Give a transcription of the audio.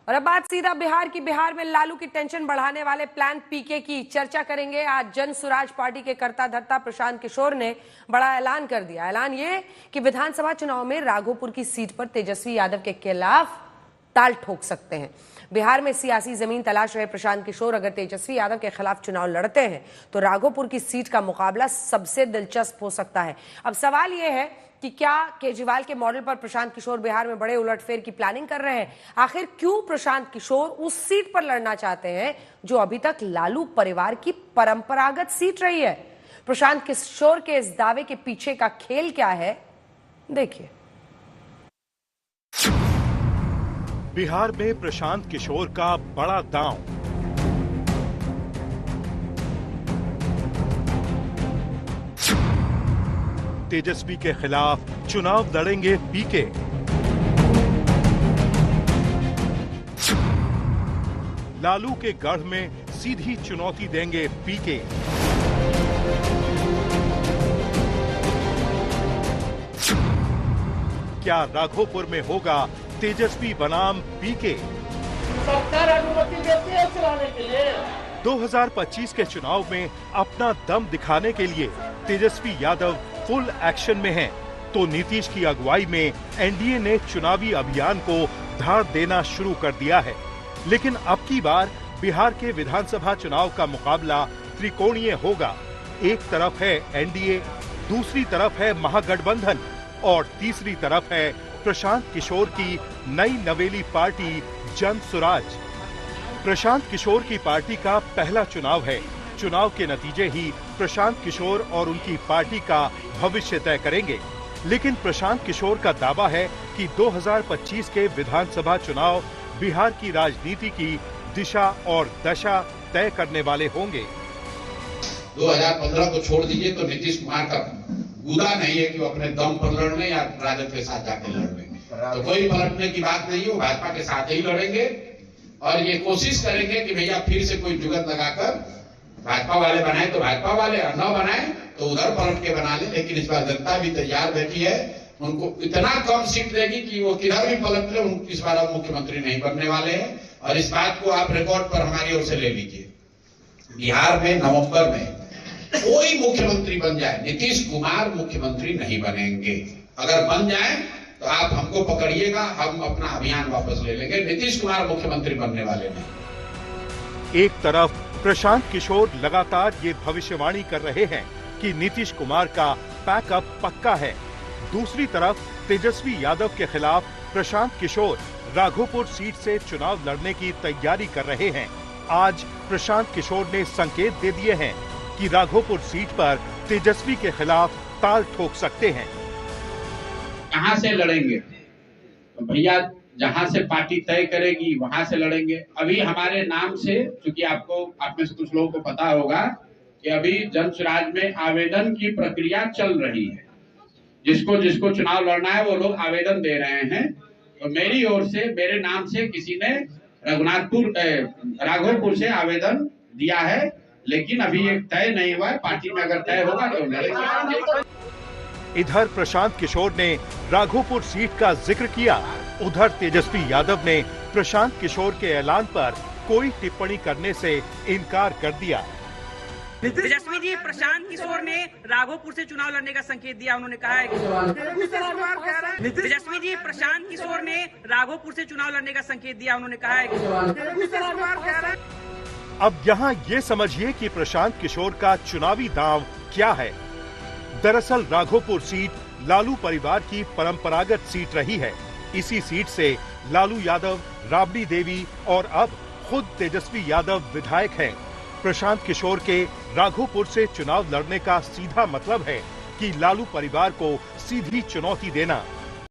और अब बात सीधा बिहार की। बिहार में लालू की टेंशन बढ़ाने वाले प्लान पीके की चर्चा करेंगे। आज जन सुराज पार्टी के कर्ता धर्ता प्रशांत किशोर ने बड़ा ऐलान कर दिया। ऐलान ये कि विधानसभा चुनाव में राघोपुर की सीट पर तेजस्वी यादव के खिलाफ ताल ठोक सकते हैं। बिहार में सियासी जमीन तलाश रहे प्रशांत किशोर अगर तेजस्वी यादव के खिलाफ चुनाव लड़ते हैं तो राघोपुर की सीट का मुकाबला सबसे दिलचस्प हो सकता है। अब सवाल यह है कि क्या केजरीवाल के मॉडल पर प्रशांत किशोर बिहार में बड़े उलटफेर की प्लानिंग कर रहे हैं? आखिर क्यों प्रशांत किशोर उस सीट पर लड़ना चाहते हैं जो अभी तक लालू परिवार की परंपरागत सीट रही है? प्रशांत किशोर के इस दावे के पीछे का खेल क्या है, देखिए। बिहार में प्रशांत किशोर का बड़ा दांव। तेजस्वी के खिलाफ चुनाव लड़ेंगे पीके। लालू के गढ़ में सीधी चुनौती देंगे पीके। क्या राघोपुर में होगा तेजस्वी बनाम पीके? सरकार अनुमति देती है चलाने के लिए। 2025 के चुनाव में अपना दम दिखाने के लिए तेजस्वी यादव फुल एक्शन में हैं, तो नीतीश की अगुवाई में एनडीए ने चुनावी अभियान को धार देना शुरू कर दिया है। लेकिन अब की बार बिहार के विधानसभा चुनाव का मुकाबला त्रिकोणीय होगा। एक तरफ है एनडीए, दूसरी तरफ है महागठबंधन और तीसरी तरफ है प्रशांत किशोर की नई नवेली पार्टी जन सुराज। प्रशांत किशोर की पार्टी का पहला चुनाव है। चुनाव के नतीजे ही प्रशांत किशोर और उनकी पार्टी का भविष्य तय करेंगे। लेकिन प्रशांत किशोर का दावा है कि 2025 के विधानसभा चुनाव बिहार की राजनीति की दिशा और दशा तय करने वाले होंगे। 2015 को छोड़ दीजिए तो नीतीश कुमार का गुदा नहीं है कि वो अपने दम पर लड़ने या राजद के साथ जाके लड़ने, तो कोई पलटने की बात नहीं है। वो भाजपा के साथ ही लड़ेंगे और ये कोशिश करेंगे कि भैया फिर से कोई जुगत लगाकर भाजपा वाले बनाए तो भाजपा वाले, और न बनाए तो उधर पलट के बना ले। लेकिन इस बार जनता भी तैयार बैठी है, उनको इतना कम सीट देगी कि वो किधर भी पलट ले, इस बार अब मुख्यमंत्री नहीं बनने वाले हैं। और इस बात को आप रिकॉर्ड पर हमारी ओर से ले लीजिए। बिहार में नवंबर में कोई मुख्यमंत्री बन जाए, नीतीश कुमार मुख्यमंत्री नहीं बनेंगे। अगर बन जाए तो आप हमको पकड़िएगा, हम अपना अभियान वापस ले लेंगे। नीतीश कुमार मुख्यमंत्री बनने वाले नहीं। एक तरफ प्रशांत किशोर लगातार ये भविष्यवाणी कर रहे हैं कि नीतीश कुमार का पैकअप पक्का है। दूसरी तरफ तेजस्वी यादव के खिलाफ प्रशांत किशोर राघोपुर सीट से चुनाव लड़ने की तैयारी कर रहे हैं। आज प्रशांत किशोर ने संकेत दे दिए हैं कि राघोपुर सीट पर तेजस्वी के खिलाफ ताल ठोक सकते हैं। कहां से लड़ेंगे? तो भैया जहां से पार्टी तय करेगी वहां से लड़ेंगे। अभी हमारे नाम से, क्योंकि आपको, आप में से कुछ लोगों को पता होगा कि अभी जन सुराज में आवेदन की प्रक्रिया चल रही है। जिसको चुनाव लड़ना है वो लोग आवेदन दे रहे हैं। तो मेरी ओर से, मेरे नाम से किसी ने राघोपुर से आवेदन दिया है, लेकिन अभी ये तय नहीं हुआ है। पार्टी में अगर तय होगा तो लड़ेंगे। इधर प्रशांत किशोर ने राघोपुर सीट का जिक्र किया, उधर तेजस्वी यादव ने प्रशांत किशोर के ऐलान पर कोई टिप्पणी करने से इनकार कर दिया। तेजस्वी जी, प्रशांत किशोर ने राघोपुर से चुनाव लड़ने का संकेत दिया। उन्होंने कहा है तेजस्वी जी, प्रशांत किशोर ने राघोपुर से चुनाव लड़ने का संकेत दिया। उन्होंने कहा है। अब यहाँ ये समझिए कि प्रशांत किशोर का चुनावी दांव क्या है। दरअसल राघोपुर सीट लालू परिवार की परंपरागत सीट रही है। इसी सीट से लालू यादव, राबड़ी देवी और अब खुद तेजस्वी यादव विधायक हैं। प्रशांत किशोर के राघोपुर से चुनाव लड़ने का सीधा मतलब है कि लालू परिवार को सीधी चुनौती देना।